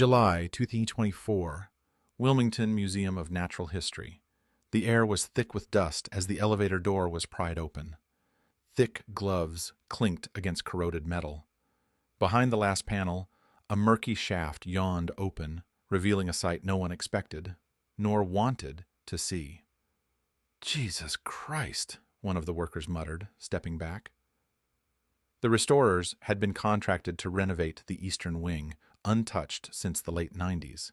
July 2024, Wilmington Museum of Natural History. The air was thick with dust as the elevator door was pried open. Thick gloves clinked against corroded metal. Behind the last panel, a murky shaft yawned open, revealing a sight no one expected, nor wanted, to see. "Jesus Christ," one of the workers muttered, stepping back. The restorers had been contracted to renovate the eastern wing, untouched since the late 90s.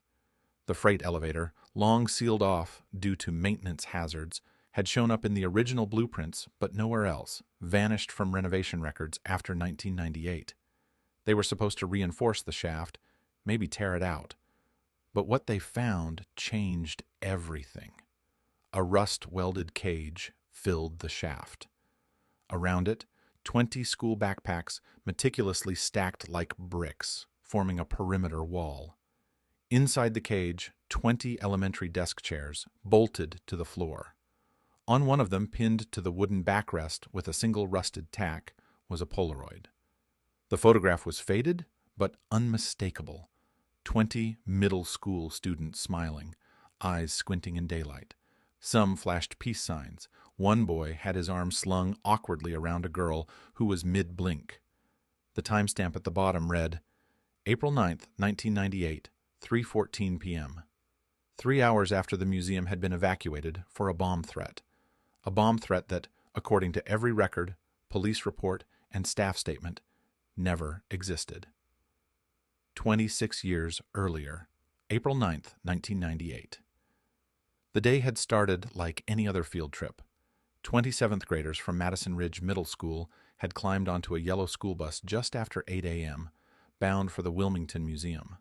The freight elevator, long sealed off due to maintenance hazards, had shown up in the original blueprints but nowhere else, vanished from renovation records after 1998. They were supposed to reinforce the shaft, maybe tear it out. But what they found changed everything. A rust-welded cage filled the shaft. Around it, 20 school backpacks meticulously stacked like bricks, forming a perimeter wall. Inside the cage, 20 elementary desk chairs, bolted to the floor. On one of them, pinned to the wooden backrest with a single rusted tack, was a Polaroid. The photograph was faded, but unmistakable. 20 middle school students smiling, eyes squinting in daylight. Some flashed peace signs. One boy had his arm slung awkwardly around a girl who was mid-blink. The timestamp at the bottom read, April 9th, 1998, 3:14 p.m. 3 hours after the museum had been evacuated for a bomb threat. A bomb threat that, according to every record, police report, and staff statement, never existed. 26 years earlier, April 9th, 1998. The day had started like any other field trip. 27th graders from Madison Ridge Middle School had climbed onto a yellow school bus just after 8 a.m., bound for the Wilmington Museum.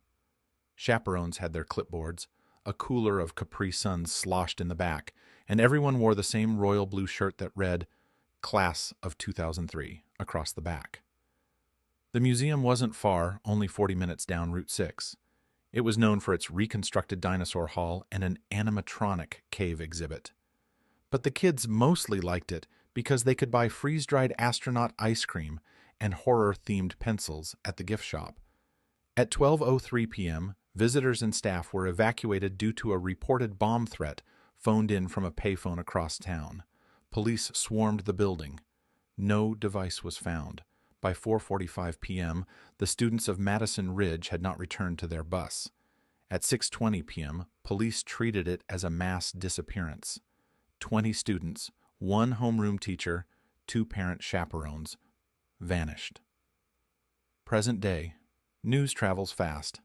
Chaperones had their clipboards, a cooler of Capri Suns sloshed in the back, and everyone wore the same royal blue shirt that read, Class of 2003, across the back. The museum wasn't far, only 40 minutes down Route 6. It was known for its reconstructed dinosaur hall and an animatronic cave exhibit. But the kids mostly liked it because they could buy freeze-dried astronaut ice cream and horror-themed pencils at the gift shop. At 12:03 p.m., visitors and staff were evacuated due to a reported bomb threat phoned in from a payphone across town. Police swarmed the building. No device was found. By 4:45 p.m., the students of Madison Ridge had not returned to their bus. At 6:20 p.m., police treated it as a mass disappearance. 20 students, 1 homeroom teacher, 2 parent chaperones, vanished. Present day. News travels fast.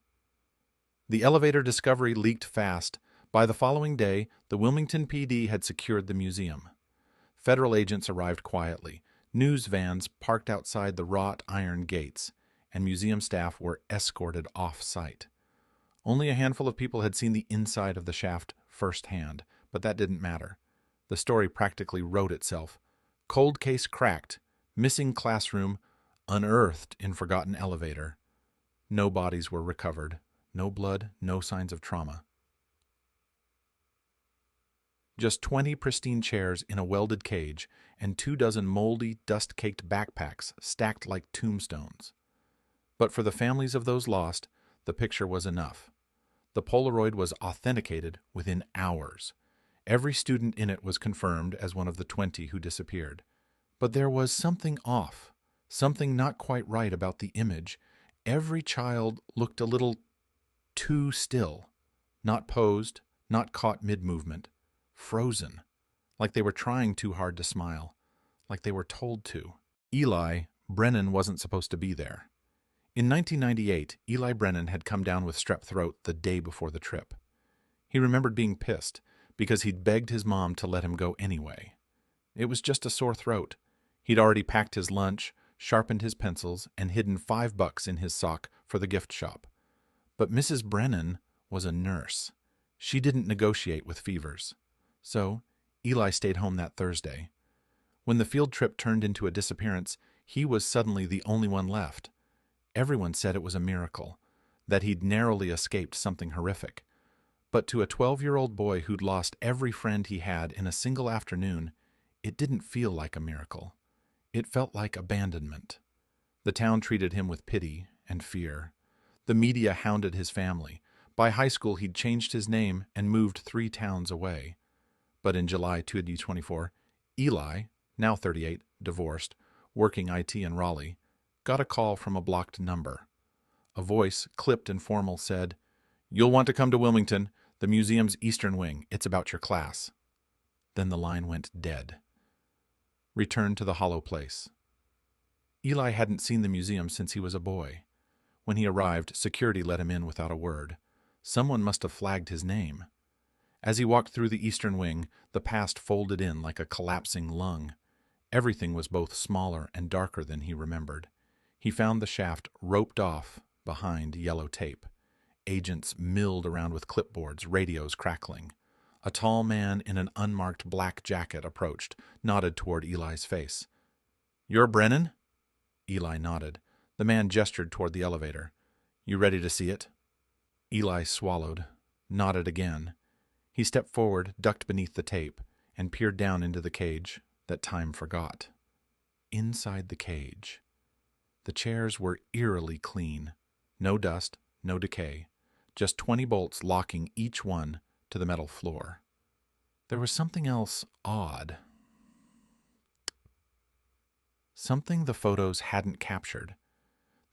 The elevator discovery leaked fast. By the following day, the Wilmington PD had secured the museum. Federal agents arrived quietly. News vans parked outside the wrought iron gates, and museum staff were escorted off-site. Only a handful of people had seen the inside of the shaft firsthand, but that didn't matter. The story practically wrote itself. Cold case cracked, missing classroom, unearthed in forgotten elevator. No bodies were recovered. No blood, no signs of trauma. Just 20 pristine chairs in a welded cage and 24 moldy, dust-caked backpacks stacked like tombstones. But for the families of those lost, the picture was enough. The Polaroid was authenticated within hours. Every student in it was confirmed as one of the 20 who disappeared. But there was something off, something not quite right about the image. Every child looked a little too still, not posed, not caught mid-movement, frozen, like they were trying too hard to smile, like they were told to. Eli Brennan wasn't supposed to be there. In 1998, Eli Brennan had come down with strep throat the day before the trip. He remembered being pissed because he'd begged his mom to let him go anyway. It was just a sore throat. He'd already packed his lunch, sharpened his pencils, and hidden $5 in his sock for the gift shop. But Mrs. Brennan was a nurse. She didn't negotiate with fevers. So, Eli stayed home that Thursday. When the field trip turned into a disappearance, he was suddenly the only one left. Everyone said it was a miracle, that he'd narrowly escaped something horrific. But to a 12-year-old boy who'd lost every friend he had in a single afternoon, it didn't feel like a miracle. It felt like abandonment. The town treated him with pity and fear. The media hounded his family. By high school, he'd changed his name and moved 3 towns away. But in July 2024, Eli, now 38, divorced, working IT in Raleigh, got a call from a blocked number. A voice, clipped and formal, said, "You'll want to come to Wilmington, the museum's Eastern Wing. It's about your class." Then the line went dead. Return to the hollow place. Eli hadn't seen the museum since he was a boy. When he arrived, security let him in without a word. Someone must have flagged his name. As he walked through the Eastern Wing, the past folded in like a collapsing lung. Everything was both smaller and darker than he remembered. He found the shaft roped off behind yellow tape. Agents milled around with clipboards, radios crackling. A tall man in an unmarked black jacket approached, nodded toward Eli's face. "You're Brennan?" Eli nodded. The man gestured toward the elevator. "You ready to see it?" Eli swallowed, nodded again. He stepped forward, ducked beneath the tape, and peered down into the cage that time forgot. Inside the cage, the chairs were eerily clean. No dust, no decay. Just 20 bolts locking each one to the metal floor. There was something else odd. Something the photos hadn't captured.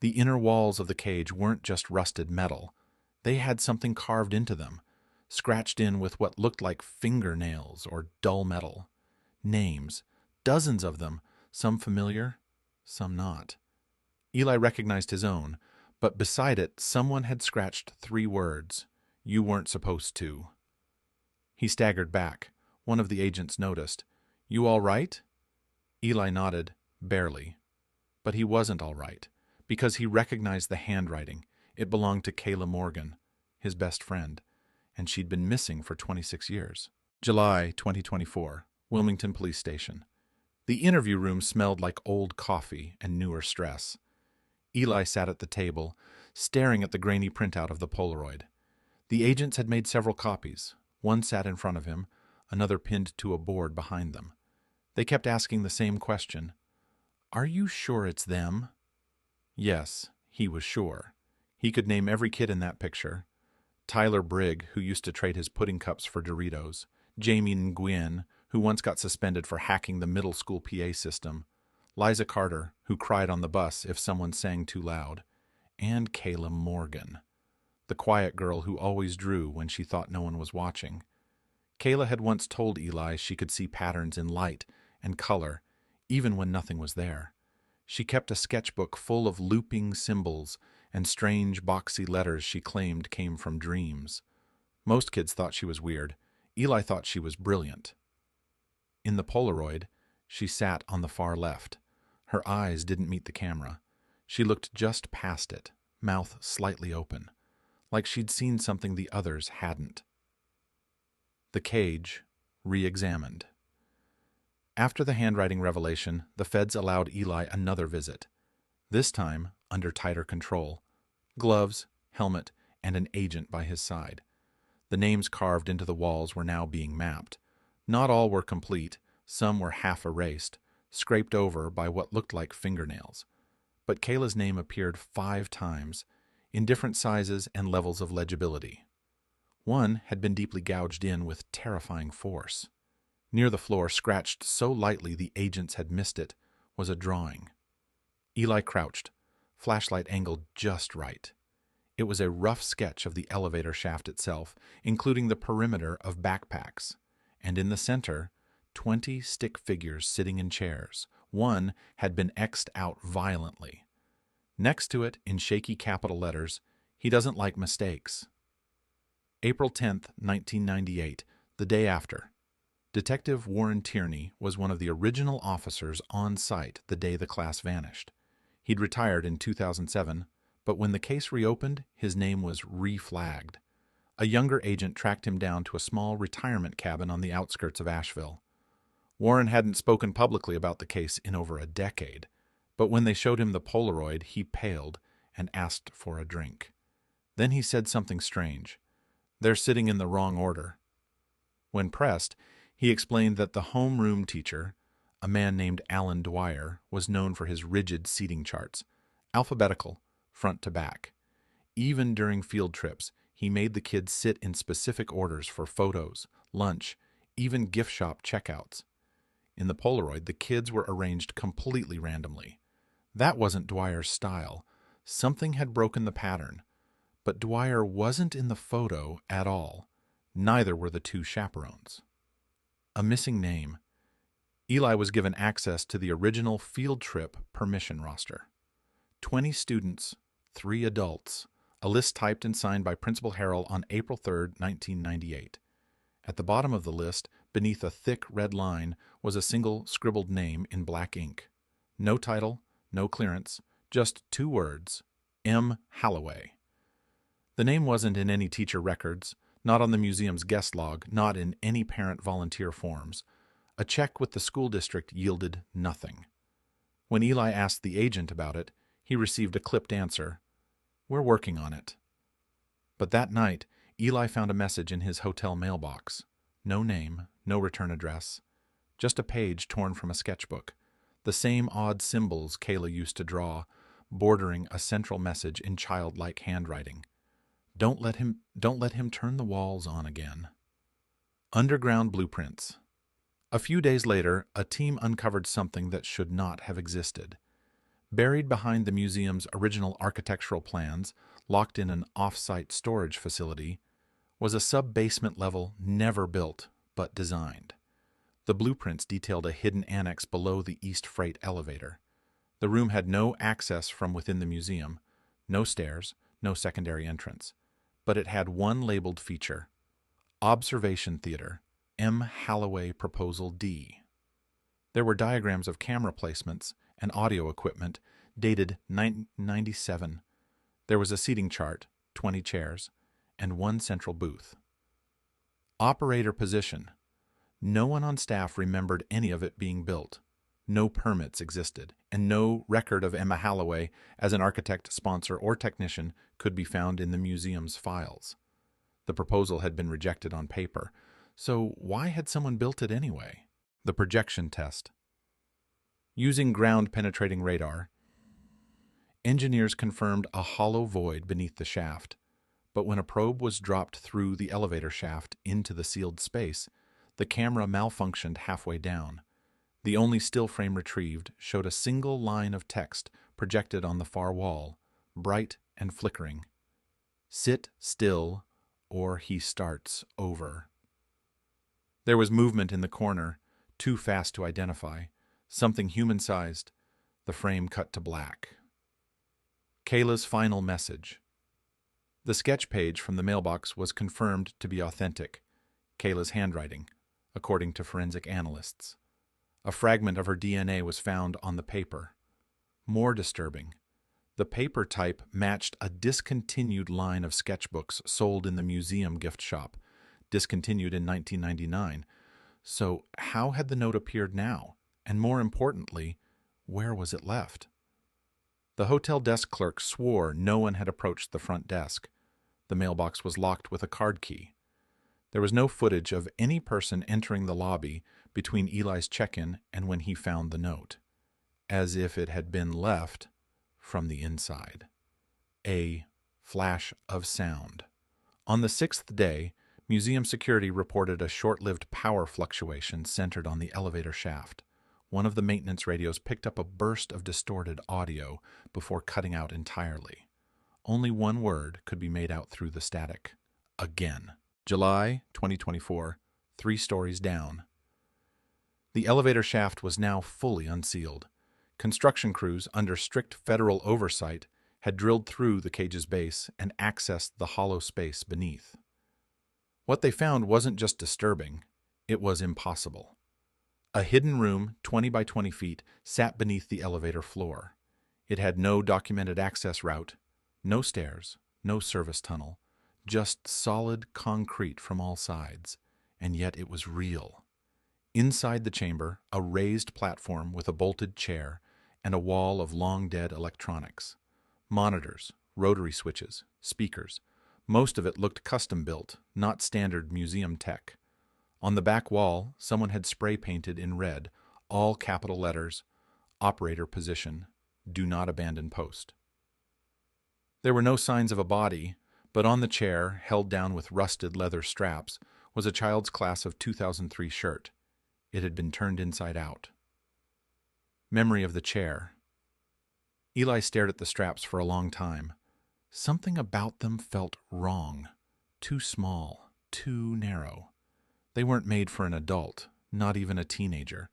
The inner walls of the cage weren't just rusted metal. They had something carved into them, scratched in with what looked like fingernails or dull metal. Names, dozens of them, some familiar, some not. Eli recognized his own, but beside it someone had scratched 3 words, "You weren't supposed to." He staggered back. One of the agents noticed. "You all right?" Eli nodded, barely. But he wasn't all right, because he recognized the handwriting. It belonged to Kayla Morgan, his best friend, and she'd been missing for 26 years. July 2024, Wilmington Police Station. The interview room smelled like old coffee and newer stress. Eli sat at the table, staring at the grainy printout of the Polaroid. The agents had made several copies. One sat in front of him, another pinned to a board behind them. They kept asking the same question. "Are you sure it's them?" Yes, he was sure. He could name every kid in that picture. Tyler Brigg, who used to trade his pudding cups for Doritos. Jamie Nguyen, who once got suspended for hacking the middle school PA system. Liza Carter, who cried on the bus if someone sang too loud. And Kayla Morgan, the quiet girl who always drew when she thought no one was watching. Kayla had once told Eli she could see patterns in light and color, even when nothing was there. She kept a sketchbook full of looping symbols and strange boxy letters she claimed came from dreams. Most kids thought she was weird. Eli thought she was brilliant. In the Polaroid, she sat on the far left. Her eyes didn't meet the camera. She looked just past it, mouth slightly open, like she'd seen something the others hadn't. The cage, re-examined. After the handwriting revelation, the feds allowed Eli another visit. This time, under tighter control. Gloves, helmet, and an agent by his side. The names carved into the walls were now being mapped. Not all were complete, some were half erased, scraped over by what looked like fingernails. But Kayla's name appeared 5 times, in different sizes and levels of legibility. One had been deeply gouged in with terrifying force. Near the floor, scratched so lightly the agents had missed it, was a drawing. Eli crouched, flashlight angled just right. It was a rough sketch of the elevator shaft itself, including the perimeter of backpacks, and in the center, 20 stick figures sitting in chairs. One had been X'd out violently. Next to it, in shaky capital letters, "He doesn't like mistakes." April 10th, 1998, the day after. Detective Warren Tierney was one of the original officers on site the day the class vanished. He'd retired in 2007, but when the case reopened, his name was re-flagged. A younger agent tracked him down to a small retirement cabin on the outskirts of Asheville. Warren hadn't spoken publicly about the case in over a decade, but when they showed him the Polaroid, he paled and asked for a drink. Then he said something strange. "They're sitting in the wrong order." When pressed, he explained that the homeroom teacher, a man named Alan Dwyer, was known for his rigid seating charts, alphabetical, front to back. Even during field trips, he made the kids sit in specific orders for photos, lunch, even gift shop checkouts. In the Polaroid, the kids were arranged completely randomly. That wasn't Dwyer's style. Something had broken the pattern. But Dwyer wasn't in the photo at all. Neither were the two chaperones. A missing name. Eli was given access to the original field trip permission roster. 20 students, 3 adults, a list typed and signed by Principal Harrell on April 3, 1998. At the bottom of the list, beneath a thick red line, was a single scribbled name in black ink. No title, no clearance, just 2 words, M. Halloway. The name wasn't in any teacher records, not on the museum's guest log, not in any parent volunteer forms. A check with the school district yielded nothing. When Eli asked the agent about it, he received a clipped answer, "We're working on it." But that night, Eli found a message in his hotel mailbox. No name, no return address, just a page torn from a sketchbook. The same odd symbols Kayla used to draw, bordering a central message in childlike handwriting. Don't let him turn the walls on again. Underground blueprints. A few days later, a team uncovered something that should not have existed. Buried behind the museum's original architectural plans, locked in an off-site storage facility, was a sub-basement level never built but designed. The blueprints detailed a hidden annex below the East Freight elevator. The room had no access from within the museum, no stairs, no secondary entrance. But it had one labeled feature, Observation Theater, M. Halloway Proposal D. There were diagrams of camera placements and audio equipment dated 1997. There was a seating chart, 20 chairs, and one central booth. Operator position. No one on staff remembered any of it being built. No permits existed, and no record of Emma Halloway as an architect, sponsor, or technician could be found in the museum's files. The proposal had been rejected on paper, so why had someone built it anyway? The projection test. Using ground-penetrating radar, engineers confirmed a hollow void beneath the shaft, but when a probe was dropped through the elevator shaft into the sealed space, the camera malfunctioned halfway down. The only still frame retrieved showed a single line of text projected on the far wall, bright and flickering. Sit still, or he starts over. There was movement in the corner, too fast to identify. Something human-sized. The frame cut to black. Kayla's final message. The sketch page from the mailbox was confirmed to be authentic. Kayla's handwriting, according to forensic analysts. A fragment of her DNA was found on the paper. More disturbing, the paper type matched a discontinued line of sketchbooks sold in the museum gift shop, discontinued in 1999. So how had the note appeared now? And more importantly, where was it left? The hotel desk clerk swore no one had approached the front desk. The mailbox was locked with a card key. There was no footage of any person entering the lobby between Eli's check-in and when he found the note, as if it had been left from the inside. A flash of sound. On the 6th day, museum security reported a short-lived power fluctuation centered on the elevator shaft. One of the maintenance radios picked up a burst of distorted audio before cutting out entirely. Only one word could be made out through the static. Again. July 2024, 3 stories down. The elevator shaft was now fully unsealed. Construction crews, under strict federal oversight, had drilled through the cage's base and accessed the hollow space beneath. What they found wasn't just disturbing, it was impossible. A hidden room, 20 by 20 feet, sat beneath the elevator floor. It had no documented access route, no stairs, no service tunnel, just solid concrete from all sides, and yet it was real. Inside the chamber, a raised platform with a bolted chair and a wall of long-dead electronics. Monitors, rotary switches, speakers. Most of it looked custom-built, not standard museum tech. On the back wall, someone had spray-painted in red, all capital letters, operator position, do not abandon post. There were no signs of a body, but on the chair, held down with rusted leather straps, was a child's class of 2003 shirt. It had been turned inside out. Memory of the chair. Eli stared at the straps for a long time. Something about them felt wrong. Too small, too narrow. They weren't made for an adult, not even a teenager.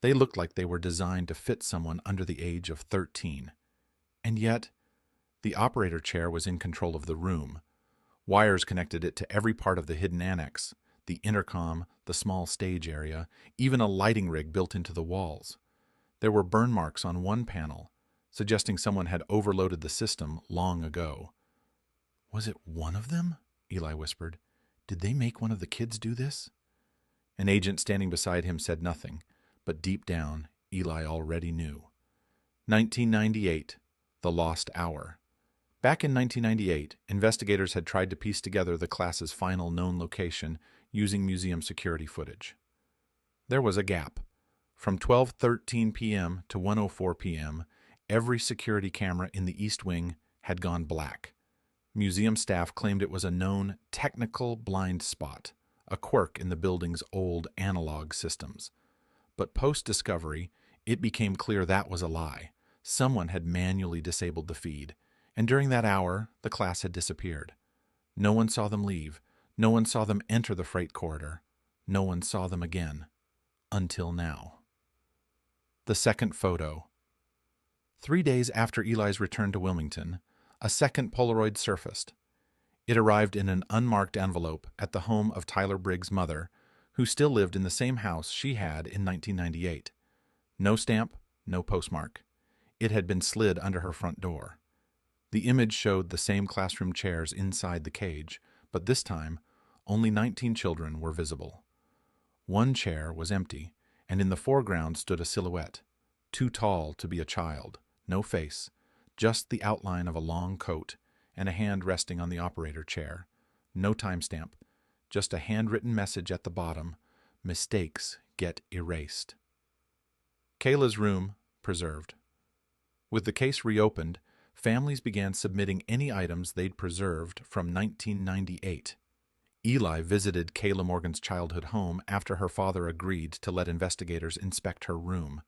They looked like they were designed to fit someone under the age of 13. And yet, the operator chair was in control of the room. Wires connected it to every part of the hidden annex, the intercom, the small stage area, even a lighting rig built into the walls. There were burn marks on one panel, suggesting someone had overloaded the system long ago. "Was it one of them?" Eli whispered. "Did they make one of the kids do this?" An agent standing beside him said nothing, but deep down, Eli already knew. 1998, the lost hour. Back in 1998, investigators had tried to piece together the class's final known location using museum security footage. There was a gap. From 12:13 p.m. to 1:04 p.m., every security camera in the East Wing had gone black. Museum staff claimed it was a known technical blind spot, a quirk in the building's old analog systems. But post-discovery, it became clear that was a lie. Someone had manually disabled the feed, and during that hour, the class had disappeared. No one saw them leave. No one saw them enter the freight corridor. No one saw them again. Until now. The second photo. 3 days after Eli's return to Wilmington, a second Polaroid surfaced. It arrived in an unmarked envelope at the home of Tyler Briggs' mother, who still lived in the same house she had in 1998. No stamp, no postmark. It had been slid under her front door. The image showed the same classroom chairs inside the cage, but this time, only 19 children were visible. One chair was empty, and in the foreground stood a silhouette, too tall to be a child, no face, just the outline of a long coat and a hand resting on the operator chair. No timestamp, just a handwritten message at the bottom: "Mistakes get erased." Kayla's room preserved. With the case reopened, families began submitting any items they'd preserved from 1998. Eli visited Kayla Morgan's childhood home after her father agreed to let investigators inspect her room,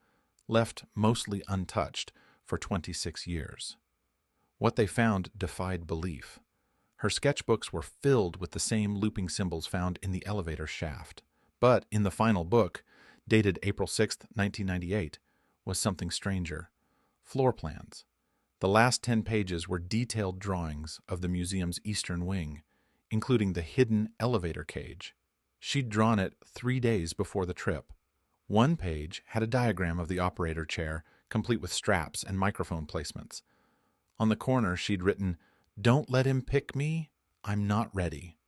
left mostly untouched for 26 years. What they found defied belief. Her sketchbooks were filled with the same looping symbols found in the elevator shaft. But in the final book, dated April 6, 1998, was something stranger. Floor plans. The last 10 pages were detailed drawings of the museum's eastern wing, including the hidden elevator cage. She'd drawn it 3 days before the trip. One page had a diagram of the operator chair, complete with straps and microphone placements. On the corner, she'd written, "Don't let him pick me. I'm not ready."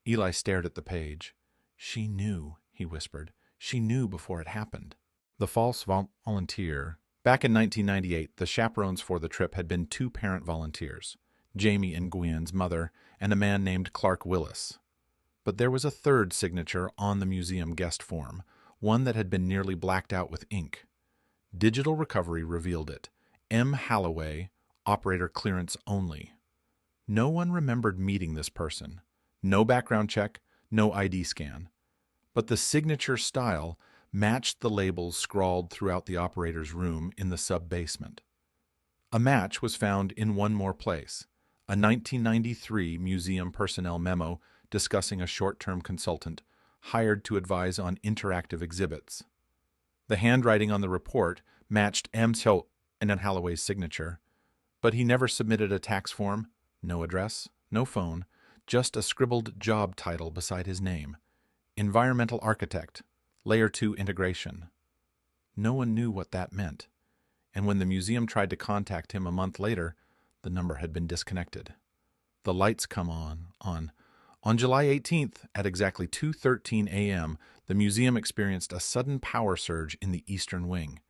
Eli stared at the page. "She knew," he whispered. "She knew before it happened." The false volunteer. Back in 1998, the chaperones for the trip had been 2 parent volunteers, Jamie and Gwen's mother, and a man named Clark Willis. But there was a third signature on the museum guest form, one that had been nearly blacked out with ink. Digital recovery revealed it. M. Halloway, operator clearance only. No one remembered meeting this person. No background check, no ID scan. But the signature style matched the labels scrawled throughout the operator's room in the sub-basement. A match was found in one more place, a 1993 museum personnel memo discussing a short-term consultant hired to advise on interactive exhibits. The handwriting on the report matched M. and Halloway's signature, but he never submitted a tax form, no address, no phone, just a scribbled job title beside his name: Environmental Architect, Layer 2 Integration. No one knew what that meant, and when the museum tried to contact him a month later, the number had been disconnected. The lights come on. On July 18th, at exactly 2:13 a.m., the museum experienced a sudden power surge in the eastern wing.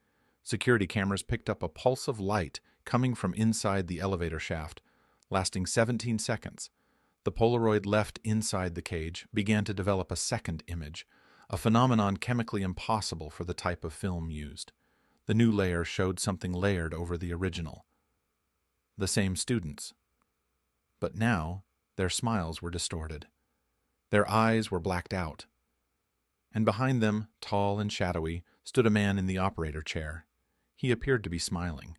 Security cameras picked up a pulse of light coming from inside the elevator shaft, lasting 17 seconds. The Polaroid left inside the cage began to develop a second image, a phenomenon chemically impossible for the type of film used. The new layer showed something layered over the original. The same students, but now their smiles were distorted. Their eyes were blacked out. And behind them, tall and shadowy, stood a man in the operator chair. He appeared to be smiling.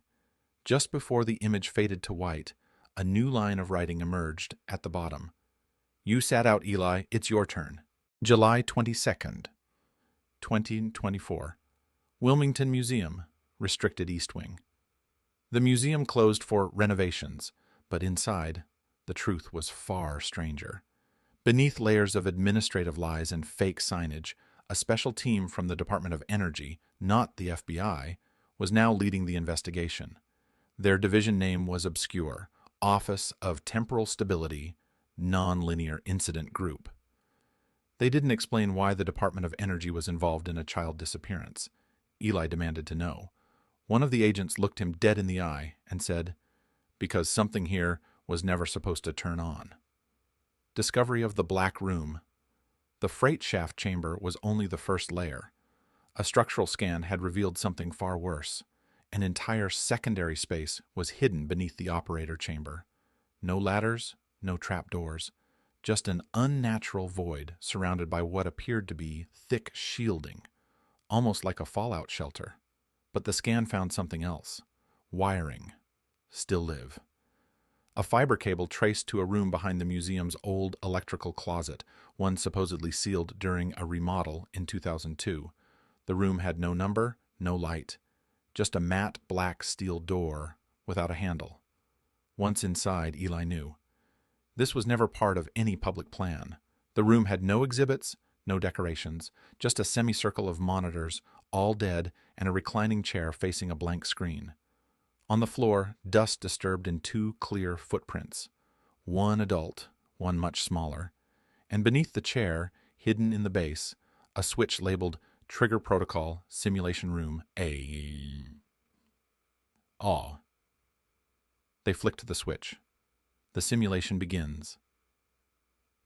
Just before the image faded to white, a new line of writing emerged at the bottom. "You sat out, Eli. It's your turn." July 22nd, 2024. Wilmington Museum, Restricted East Wing. The museum closed for renovations, but inside, the truth was far stranger. Beneath layers of administrative lies and fake signage, a special team from the Department of Energy, not the FBI, was now leading the investigation. Their division name was obscure: Office of Temporal Stability, Nonlinear Incident Group. They didn't explain why the Department of Energy was involved in a child disappearance. Eli demanded to know. One of the agents looked him dead in the eye and said, "Because something here was never supposed to turn on." Discovery of the Black Room. The freight shaft chamber was only the first layer. A structural scan had revealed something far worse. An entire secondary space was hidden beneath the operator chamber. No ladders, no trapdoors, just an unnatural void surrounded by what appeared to be thick shielding, almost like a fallout shelter. But the scan found something else. Wiring. Still live. A fiber cable traced to a room behind the museum's old electrical closet, one supposedly sealed during a remodel in 2002. The room had no number, no light, just a matte black steel door without a handle. Once inside, Eli knew. This was never part of any public plan. The room had no exhibits, no decorations, just a semicircle of monitors, all dead, and a reclining chair facing a blank screen. On the floor, dust disturbed in two clear footprints, one adult, one much smaller, and beneath the chair, hidden in the base, a switch labeled Trigger Protocol Simulation Room A. Aw. They flicked the switch. The simulation begins.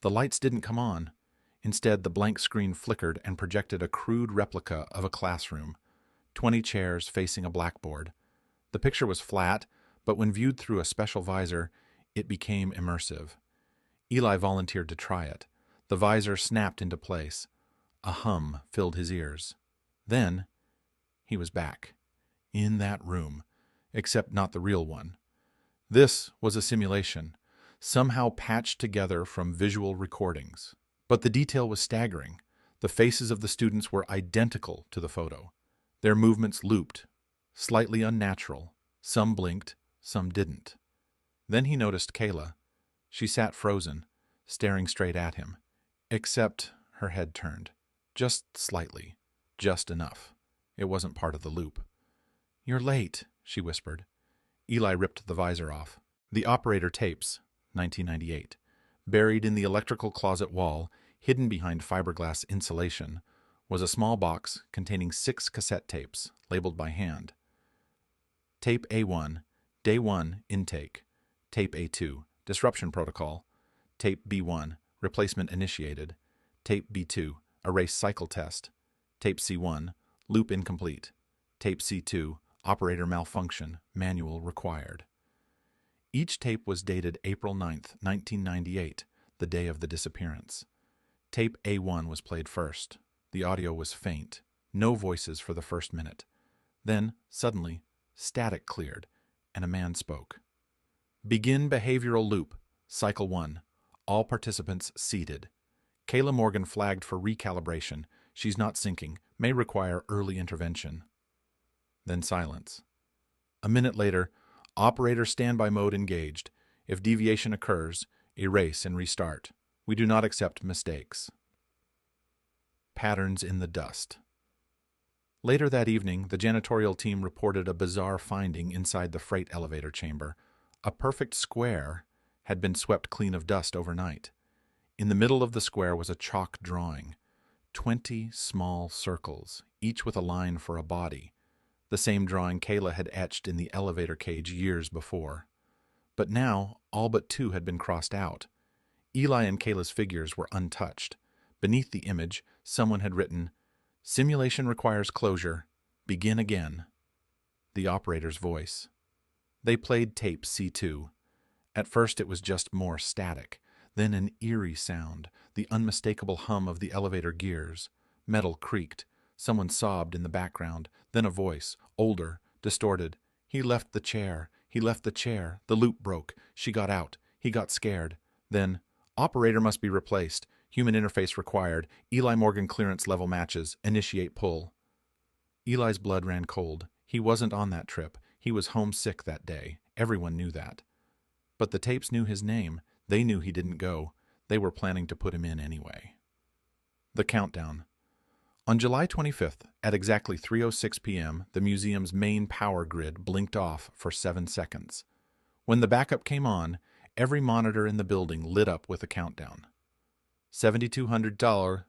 The lights didn't come on. Instead, the blank screen flickered and projected a crude replica of a classroom, 20 chairs facing a blackboard. The picture was flat, but when viewed through a special visor, it became immersive. Eli volunteered to try it. The visor snapped into place. A hum filled his ears. Then, he was back, in that room, except not the real one. This was a simulation, somehow patched together from visual recordings. But the detail was staggering. The faces of the students were identical to the photo. Their movements looped, slightly unnatural. Some blinked, some didn't. Then he noticed Kayla. She sat frozen, staring straight at him, except her head turned. Just slightly. Just enough. It wasn't part of the loop. "You're late," she whispered. Eli ripped the visor off. The operator tapes, 1998. Buried in the electrical closet wall, hidden behind fiberglass insulation, was a small box containing 6 cassette tapes, labeled by hand. Tape A1, Day 1, Intake. Tape A2, Disruption Protocol. Tape B1, Replacement Initiated. Tape B2, Erase Cycle Test. Tape C1, Loop Incomplete. Tape C2, Operator Malfunction, Manual Required. Each tape was dated April 9th, 1998, the day of the disappearance. Tape A1 was played first. The audio was faint, no voices for the first minute. Then, suddenly, static cleared, and a man spoke. "Begin behavioral loop, cycle 1. All participants seated. Kayla Morgan flagged for recalibration. She's not syncing, may require early intervention." Then silence. A minute later, operator standby mode engaged. If deviation occurs, erase and restart. We do not accept mistakes. Patterns in the dust. Later that evening, the janitorial team reported a bizarre finding inside the freight elevator chamber. A perfect square had been swept clean of dust overnight. In the middle of the square was a chalk drawing. 20 small circles, each with a line for a body. The same drawing Kayla had etched in the elevator cage years before. But now, all but 2 had been crossed out. Eli and Kayla's figures were untouched. Beneath the image, someone had written, "Simulation requires closure. Begin again." The operator's voice. They played tape C2. At first it was just more static, then an eerie sound, the unmistakable hum of the elevator gears. Metal creaked. Someone sobbed in the background, then a voice, older, distorted. He left the chair. He left the chair. The loop broke. She got out. He got scared. Then, operator must be replaced. Human interface required. Eli Morgan clearance level matches. Initiate pull. Eli's blood ran cold. He wasn't on that trip. He was homesick that day. Everyone knew that. But the tapes knew his name. They knew he didn't go. They were planning to put him in anyway. The countdown. On July 25th, at exactly 3:06 p.m., the museum's main power grid blinked off for 7 seconds. When the backup came on, every monitor in the building lit up with a countdown. $7,200.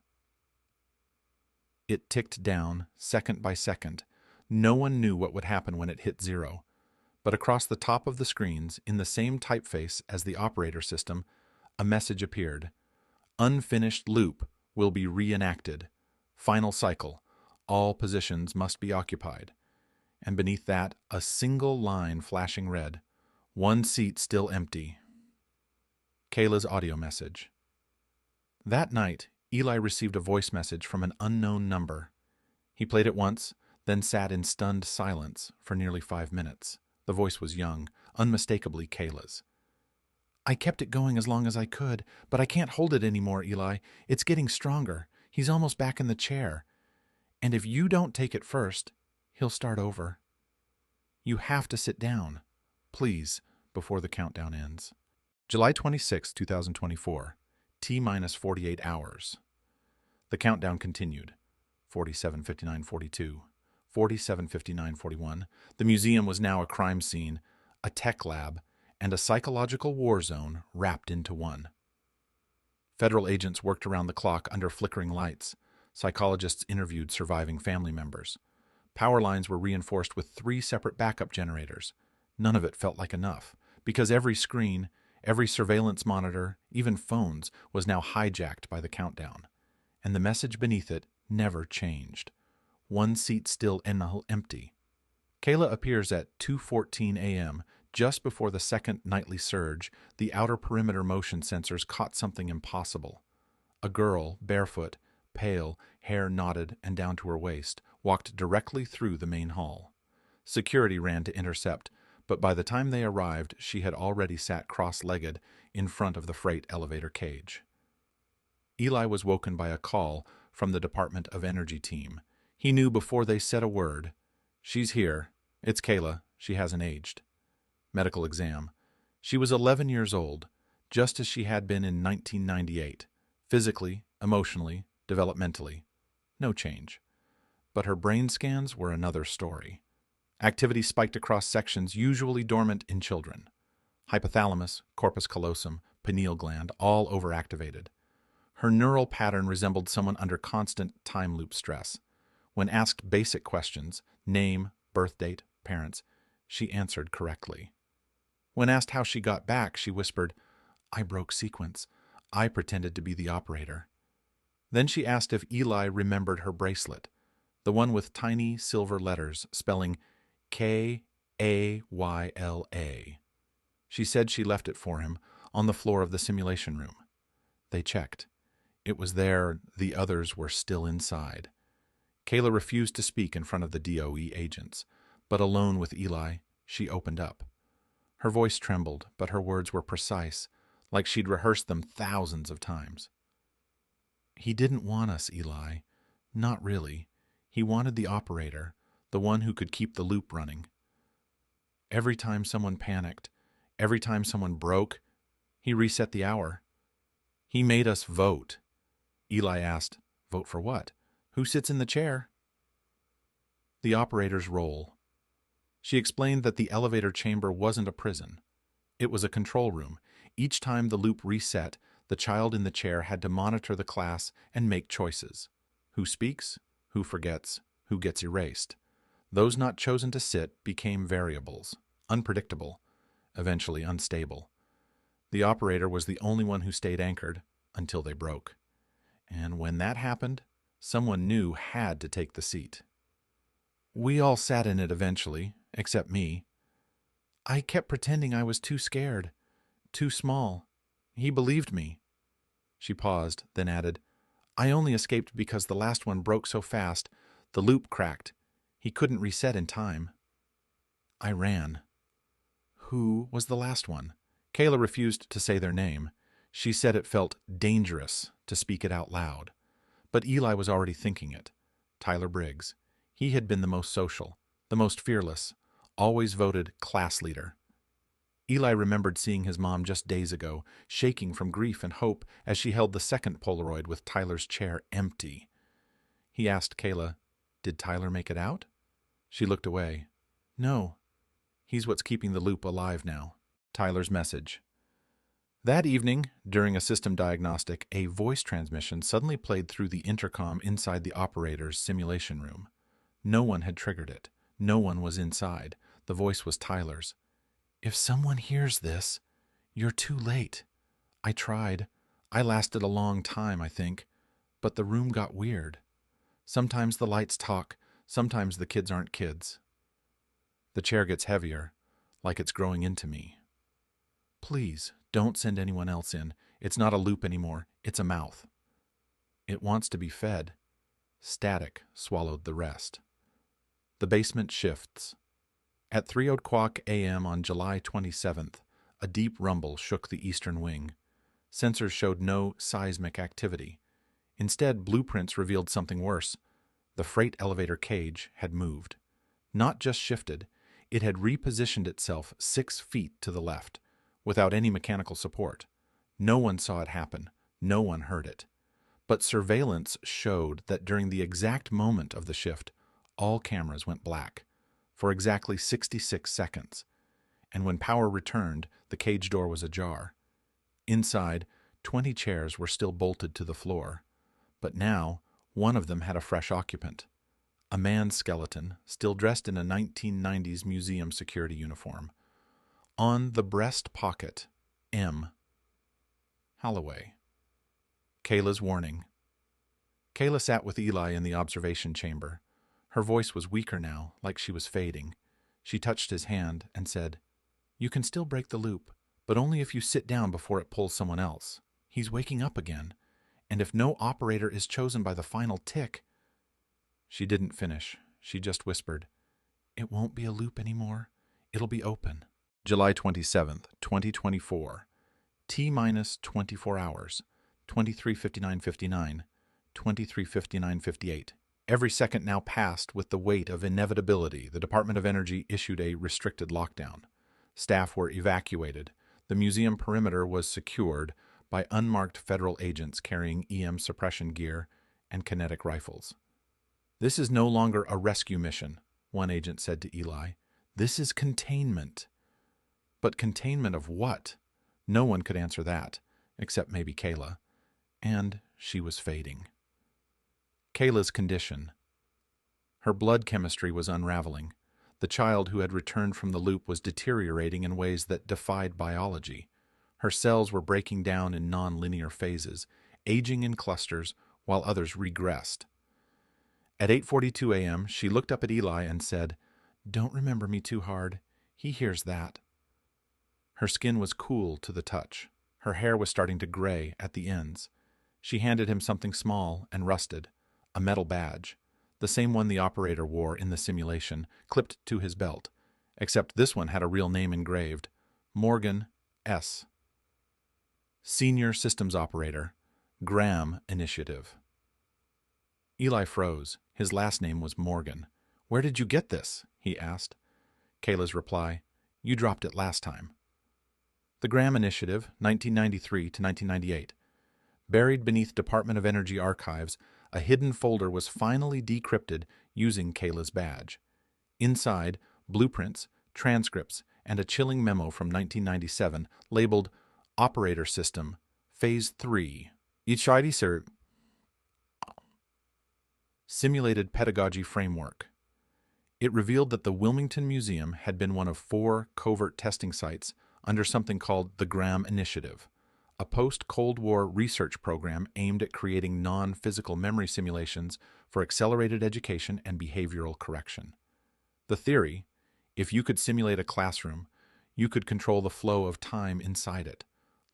It ticked down, second by second. No one knew what would happen when it hit zero. But across the top of the screens, in the same typeface as the operator system, a message appeared. Unfinished loop will be reenacted. Final cycle. All positions must be occupied. And beneath that, a single line flashing red. One seat still empty. Kayla's audio message. That night, Eli received a voice message from an unknown number. He played it once, then sat in stunned silence for nearly 5 minutes. The voice was young, unmistakably Kayla's. I kept it going as long as I could, but I can't hold it anymore, Eli. It's getting stronger. He's almost back in the chair. And if you don't take it first, he'll start over. You have to sit down, please, before the countdown ends. July 26, 2024. T-minus 48 hours. The countdown continued. 47:59:42. 47:59:41. The museum was now a crime scene, a tech lab, and a psychological war zone wrapped into one. Federal agents worked around the clock under flickering lights. Psychologists interviewed surviving family members. Power lines were reinforced with 3 separate backup generators. None of it felt like enough, because every screen, every surveillance monitor, even phones, was now hijacked by the countdown. And the message beneath it never changed. One seat still empty. Kayla appears at 2:14 a.m., just before the second nightly surge. The outer perimeter motion sensors caught something impossible. A girl, barefoot, pale, hair knotted and down to her waist, walked directly through the main hall. Security ran to intercept, but by the time they arrived, she had already sat cross-legged in front of the freight elevator cage. Eli was woken by a call from the Department of Energy team. He knew before they said a word. She's here. It's Kayla. She hasn't aged. Medical exam. She was 11 years old, just as she had been in 1998. Physically, emotionally, developmentally. No change. But her brain scans were another story. Activity spiked across sections usually dormant in children. Hypothalamus, corpus callosum, pineal gland, all overactivated. Her neural pattern resembled someone under constant time loop stress. When asked basic questions, name, birth date, parents, she answered correctly. When asked how she got back, she whispered, I broke sequence. I pretended to be the operator. Then she asked if Eli remembered her bracelet, the one with tiny silver letters spelling K-A-Y-L-A. She said she left it for him on the floor of the simulation room. They checked. It was there. The others were still inside. Kayla refused to speak in front of the DOE agents, but alone with Eli, she opened up. Her voice trembled, but her words were precise, like she'd rehearsed them thousands of times. He didn't want us, Eli. Not really. He wanted the operator, the one who could keep the loop running. Every time someone panicked, every time someone broke, he reset the hour. He made us vote. Eli asked, vote for what? Who sits in the chair? The operator's role. She explained that the elevator chamber wasn't a prison. It was a control room. Each time the loop reset, the child in the chair had to monitor the class and make choices. Who speaks? Who forgets? Who gets erased? Those not chosen to sit became variables, unpredictable, eventually unstable. The operator was the only one who stayed anchored until they broke. And when that happened, someone new had to take the seat. We all sat in it eventually, except me. I kept pretending I was too scared. too small. He believed me." She paused, then added, "I only escaped because the last one broke so fast. The loop cracked. He couldn't reset in time." I ran. Who was the last one? Kayla refused to say their name. She said it felt dangerous to speak it out loud. But Eli was already thinking it. Tyler Briggs. He had been the most social, the most fearless, always voted class leader. Eli remembered seeing his mom just days ago, shaking from grief and hope as she held the second Polaroid with Tyler's chair empty. He asked Kayla, "Did Tyler make it out?" She looked away. "No. He's what's keeping the loop alive now." Tyler's message. That evening, during a system diagnostic, a voice transmission suddenly played through the intercom inside the operator's simulation room. No one had triggered it. No one was inside. The voice was Tyler's. "If someone hears this, you're too late. I tried. I lasted a long time, I think. But the room got weird. Sometimes the lights talk. Sometimes the kids aren't kids. The chair gets heavier, like it's growing into me. Please, don't send anyone else in. It's not a loop anymore. It's a mouth. It wants to be fed." Static swallowed the rest. The basement shifts. At 3:00 a.m. on July 27th, a deep rumble shook the eastern wing. Sensors showed no seismic activity. Instead, blueprints revealed something worse. The freight elevator cage had moved. Not just shifted, it had repositioned itself 6 feet to the left, without any mechanical support. No one saw it happen. No one heard it. But surveillance showed that during the exact moment of the shift, all cameras went black for exactly 66 seconds. And when power returned, the cage door was ajar. Inside, 20 chairs were still bolted to the floor. But now, one of them had a fresh occupant. A man's skeleton, still dressed in a 1990s museum security uniform. On the breast pocket, M. Holloway. Kayla's warning. Kayla sat with Eli in the observation chamber. Her voice was weaker now, like she was fading. She touched his hand and said, "You can still break the loop, but only if you sit down before it pulls someone else. He's waking up again. And if no operator is chosen by the final tick—" She didn't finish. She just whispered, "It won't be a loop anymore. It'll be open." July 27th, 2024. T-minus 24 hours. 23:59:59. 23:59:58. Every second now passed with the weight of inevitability. The Department of Energy issued a restricted lockdown. Staff were evacuated. The museum perimeter was secured by unmarked federal agents carrying EM suppression gear and kinetic rifles. "This is no longer a rescue mission," one agent said to Eli. "This is containment." But containment of what? No one could answer that, except maybe Kayla. And she was fading. Kayla's condition. Her blood chemistry was unraveling. The child who had returned from the loop was deteriorating in ways that defied biology. Her cells were breaking down in non-linear phases, aging in clusters while others regressed. At 8:42 a.m., she looked up at Eli and said, "Don't remember me too hard. He hears that." Her skin was cool to the touch. Her hair was starting to gray at the ends. She handed him something small and rusted, a metal badge, the same one the operator wore in the simulation, clipped to his belt, except this one had a real name engraved, Morgan S. Senior Systems Operator, Graham Initiative. Eli froze. His last name was Morgan. "Where did you get this?" he asked. Kayla's reply, "You dropped it last time." The Graham Initiative, 1993 to 1998. Buried beneath Department of Energy archives, a hidden folder was finally decrypted using Kayla's badge. Inside, blueprints, transcripts, and a chilling memo from 1997 labeled Operator System, Phase 3. Simulated Pedagogy Framework. It revealed that the Wilmington Museum had been one of 4 covert testing sites under something called the Graham Initiative, a post-Cold War research program aimed at creating non-physical memory simulations for accelerated education and behavioral correction. The theory: if you could simulate a classroom, You could control the flow of time inside it,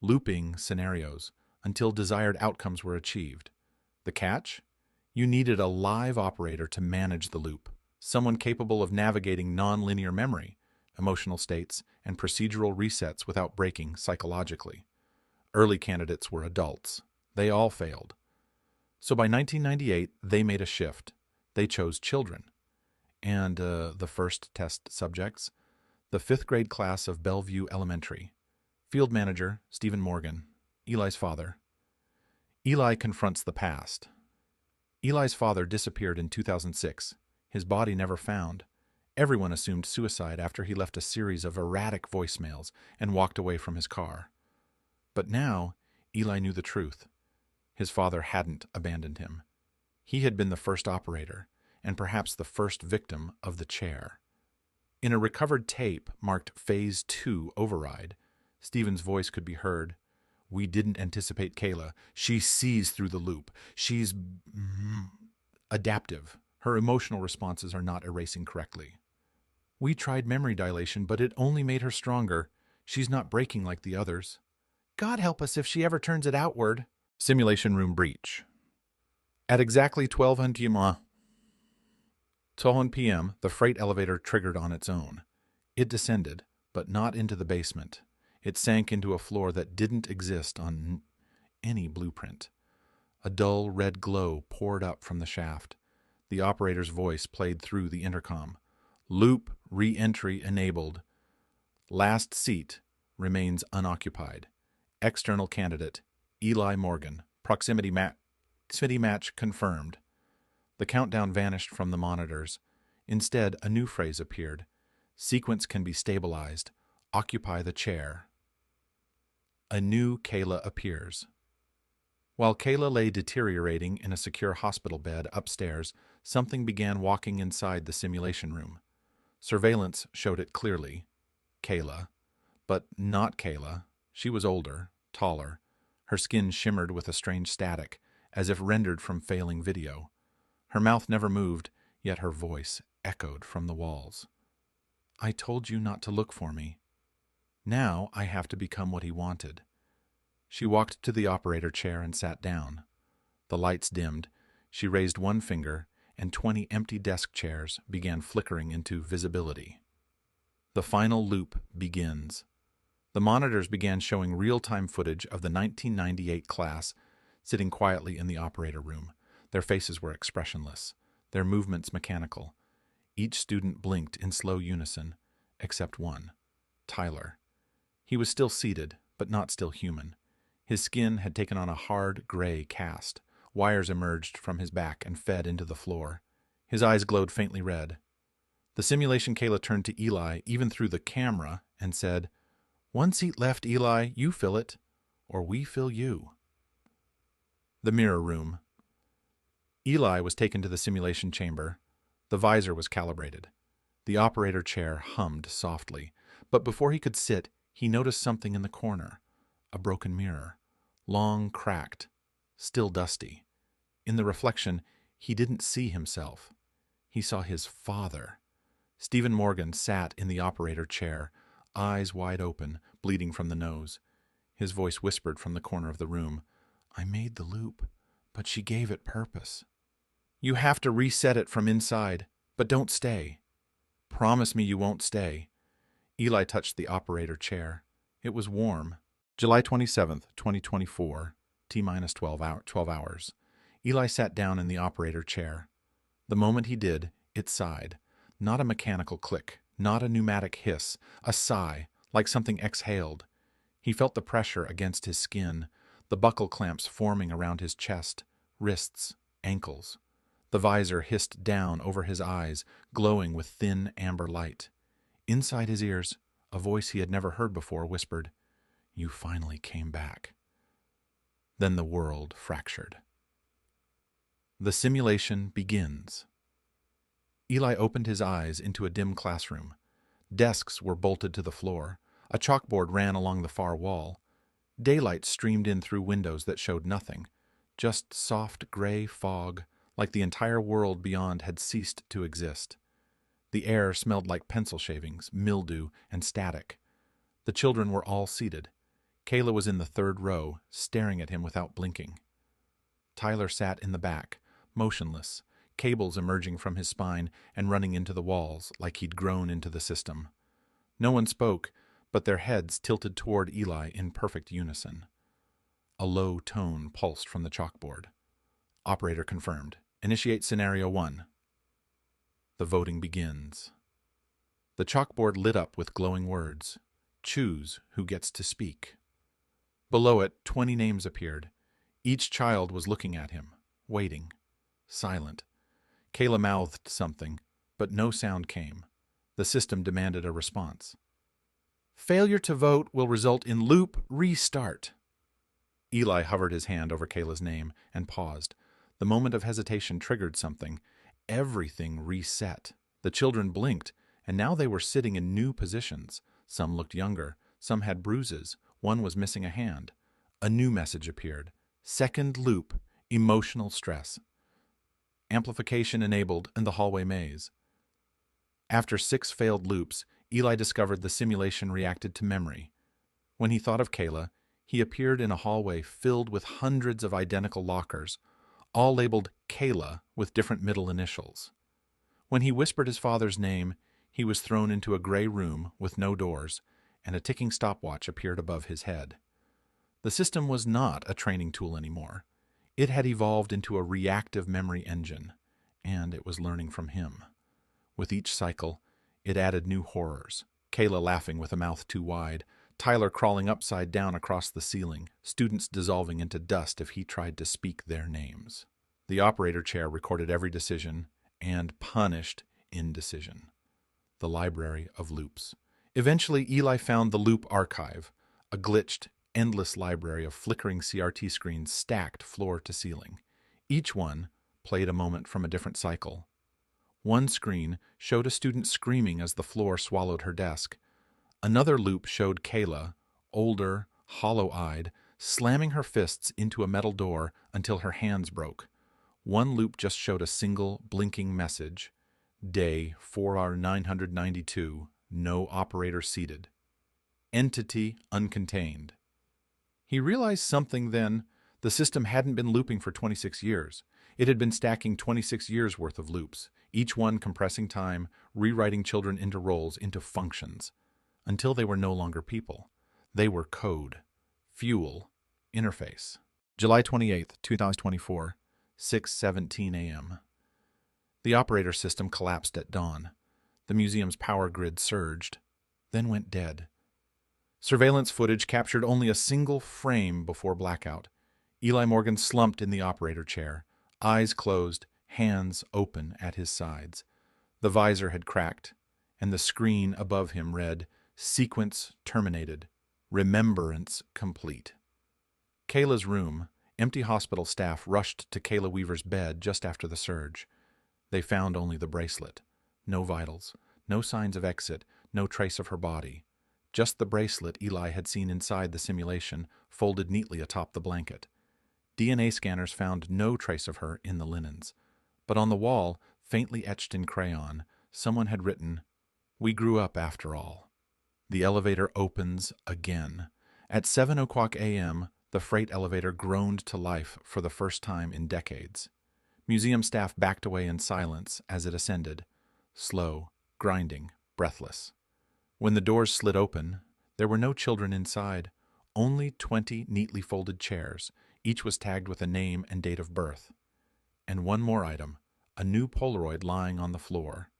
looping scenarios until desired outcomes were achieved. The catch? You needed a live operator to manage the loop, someone capable of navigating non-linear memory, emotional states, and procedural resets without breaking psychologically. Early candidates were adults. They all failed. So by 1998, they made a shift. They chose children. And the first test subjects, the fifth grade class of Bellevue Elementary. Field manager, Stephen Morgan, Eli's father. Eli confronts the past. Eli's father disappeared in 2006. His body never found. Everyone assumed suicide after he left a series of erratic voicemails and walked away from his car. But now, Eli knew the truth. His father hadn't abandoned him. He had been the first operator, and perhaps the first victim of the chair. In a recovered tape marked Phase 2 Override, Stephen's voice could be heard. "We didn't anticipate Kayla. She sees through the loop. She's adaptive. Her emotional responses are not erasing correctly. We tried memory dilation, but it only made her stronger. She's not breaking like the others. God help us if she ever turns it outward." Simulation room breach. At exactly 12:00 p.m., the freight elevator triggered on its own. It descended, but not into the basement. It sank into a floor that didn't exist on any blueprint. A dull red glow poured up from the shaft. The operator's voice played through the intercom. "Loop re-entry enabled. Last seat remains unoccupied. External candidate, Eli Morgan. Proximity match confirmed." The countdown vanished from the monitors. Instead, a new phrase appeared. "Sequence can be stabilized. Occupy the chair." A new Kayla appears. While Kayla lay deteriorating in a secure hospital bed upstairs, something began walking inside the simulation room. Surveillance showed it clearly. Kayla. But not Kayla. She was older, taller. Her skin shimmered with a strange static, as if rendered from failing video. Her mouth never moved, yet her voice echoed from the walls. "I told you not to look for me. Now I have to become what he wanted." She walked to the operator chair and sat down. The lights dimmed. She raised one finger, and 20 empty desk chairs began flickering into visibility. The final loop begins. The monitors began showing real-time footage of the 1998 class sitting quietly in the operator room. Their faces were expressionless, their movements mechanical. Each student blinked in slow unison, except one, Tyler. He was still seated, but not still human. His skin had taken on a hard, gray cast. Wires emerged from his back and fed into the floor. His eyes glowed faintly red. The simulation Kayla turned to Eli, even through the camera, and said, "One seat left, Eli. You fill it, or we fill you." The mirror room. Eli was taken to the simulation chamber. The visor was calibrated. The operator chair hummed softly, but before he could sit, he noticed something in the corner. A broken mirror, long cracked, still dusty. In the reflection, he didn't see himself. He saw his father. Stephen Morgan sat in the operator chair, eyes wide open, bleeding from the nose. His voice whispered from the corner of the room, "I made the loop, but she gave it purpose. You have to reset it from inside, but don't stay. Promise me you won't stay." Eli touched the operator chair. It was warm. July 27th, 2024, T-minus 12 hours. Eli sat down in the operator chair. The moment he did, it sighed. Not a mechanical click, not a pneumatic hiss, a sigh, like something exhaled. He felt the pressure against his skin, the buckle clamps forming around his chest, wrists, ankles. The visor hissed down over his eyes, glowing with thin amber light. Inside his ears, a voice he had never heard before whispered, "You finally came back." Then the world fractured. The simulation begins. Eli opened his eyes into a dim classroom. Desks were bolted to the floor. A chalkboard ran along the far wall. Daylight streamed in through windows that showed nothing, just soft gray fog, like the entire world beyond had ceased to exist. The air smelled like pencil shavings, mildew, and static. The children were all seated. Kayla was in the third row, staring at him without blinking. Tyler sat in the back, motionless, cables emerging from his spine and running into the walls like he'd grown into the system. No one spoke, but their heads tilted toward Eli in perfect unison. A low tone pulsed from the chalkboard. Operator confirmed. Initiate Scenario 1. The voting begins. The chalkboard lit up with glowing words. Choose who gets to speak. Below it, 20 names appeared. Each child was looking at him, waiting, silent. Kayla mouthed something, but no sound came. The system demanded a response. Failure to vote will result in loop restart. Eli hovered his hand over Kayla's name and paused. The moment of hesitation triggered something. Everything reset. The children blinked, and now they were sitting in new positions. Some looked younger, some had bruises, one was missing a hand. A new message appeared. Second loop, emotional stress. Amplification enabled in the hallway maze. After 6 failed loops, Eli discovered the simulation reacted to memory. When he thought of Kayla, he appeared in a hallway filled with hundreds of identical lockers, all labeled Kayla with different middle initials. When he whispered his father's name, he was thrown into a gray room with no doors, and a ticking stopwatch appeared above his head. The system was not a training tool anymore. It had evolved into a reactive memory engine, and it was learning from him. With each cycle, it added new horrors. Kayla laughing with a mouth too wide, Tyler crawling upside down across the ceiling, students dissolving into dust if he tried to speak their names. The operator chair recorded every decision and punished indecision. The library of loops. Eventually, Eli found the loop archive, a glitched, endless library of flickering CRT screens stacked floor to ceiling. Each one played a moment from a different cycle. One screen showed a student screaming as the floor swallowed her desk. Another loop showed Kayla, older, hollow-eyed, slamming her fists into a metal door until her hands broke. One loop just showed a single, blinking message. Day 4R992, no operator seated. Entity uncontained. He realized something then. The system hadn't been looping for 26 years. It had been stacking 26 years' worth of loops, each one compressing time, rewriting children into roles, into functions, until they were no longer people. They were code, fuel, interface. July 28, 2024, 6:17 a.m. The operator system collapsed at dawn. The museum's power grid surged, then went dead. Surveillance footage captured only a single frame before blackout. Eli Morgan slumped in the operator chair, eyes closed, hands open at his sides. The visor had cracked, and the screen above him read, Sequence terminated. Remembrance complete. Kayla's room. Empty hospital staff rushed to Kayla Weaver's bed just after the surge. They found only the bracelet. No vitals, no signs of exit, no trace of her body. Just the bracelet Eli had seen inside the simulation, folded neatly atop the blanket. DNA scanners found no trace of her in the linens. But on the wall, faintly etched in crayon, someone had written, "We grew up after all." The elevator opens again. At 7 o'clock a.m., the freight elevator groaned to life for the first time in decades. Museum staff backed away in silence as it ascended, slow, grinding, breathless. When the doors slid open, there were no children inside, only 20 neatly folded chairs. Each was tagged with a name and date of birth. And one more item, a new Polaroid lying on the floor.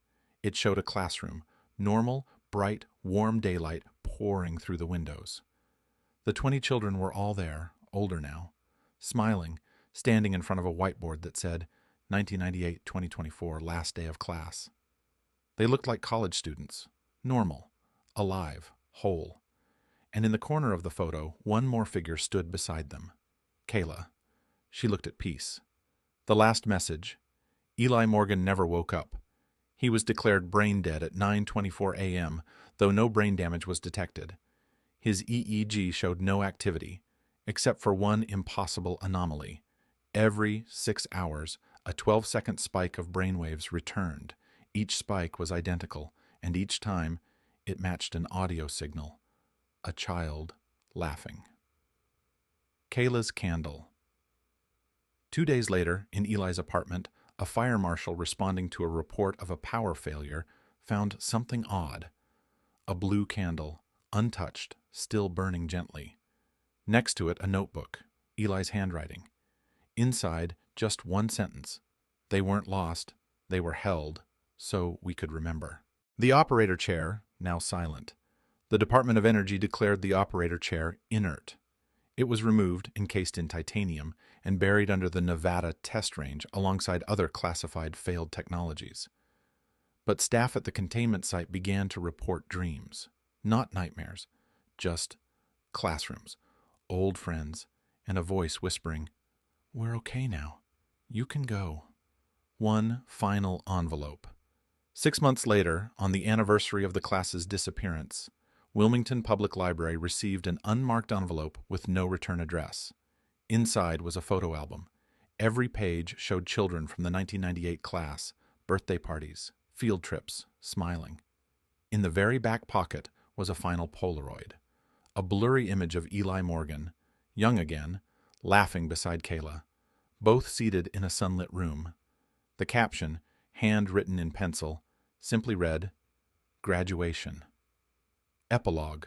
It showed a classroom, normal, bright, warm daylight pouring through the windows. The 20 children were all there, older now, smiling, standing in front of a whiteboard that said, 1998-2024, last day of class. They looked like college students, normal, alive, whole. And in the corner of the photo, one more figure stood beside them. Kayla. She looked at peace. The last message. Eli Morgan never woke up. He was declared brain dead at 9:24 a.m., though no brain damage was detected. His EEG showed no activity, except for one impossible anomaly. Every 6 hours, a 12-second spike of brainwaves returned. Each spike was identical, and each time it matched an audio signal. a child laughing. Kayla's candle. 2 days later, in Eli's apartment, a fire marshal responding to a report of a power failure found something odd. A blue candle, untouched, still burning gently. Next to it, a notebook, Eli's handwriting. Inside, just one sentence. They weren't lost, they were held, so we could remember. The operator chair, now silent. The Department of Energy declared the operator chair inert. It was removed, encased in titanium, and buried under the Nevada test range alongside other classified failed technologies. But staff at the containment site began to report dreams, not nightmares, just classrooms, old friends, and a voice whispering, "We're okay now. You can go." One final envelope. 6 months later, on the anniversary of the class's disappearance, Wilmington Public Library received an unmarked envelope with no return address. Inside was a photo album. Every page showed children from the 1998 class, birthday parties, field trips, smiling. In the very back pocket was a final Polaroid, a blurry image of Eli Morgan, young again, laughing beside Kayla, both seated in a sunlit room. The caption, hand-written in pencil, simply read, "Graduation." Epilogue.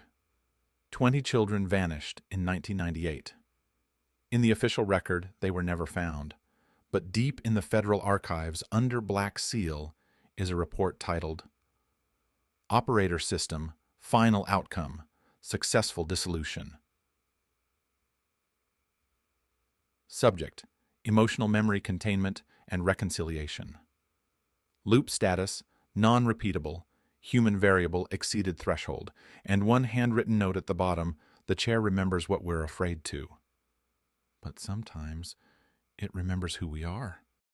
20 children vanished in 1998. In the official record, they were never found. But deep in the federal archives, under black seal, is a report titled, "Operator System, Final Outcome, Successful Dissolution." Subject, Emotional Memory Containment and Reconciliation. Loop status, non-repeatable, human variable exceeded threshold, and one handwritten note at the bottom, "The chair remembers what we're afraid to." But sometimes it remembers who we are.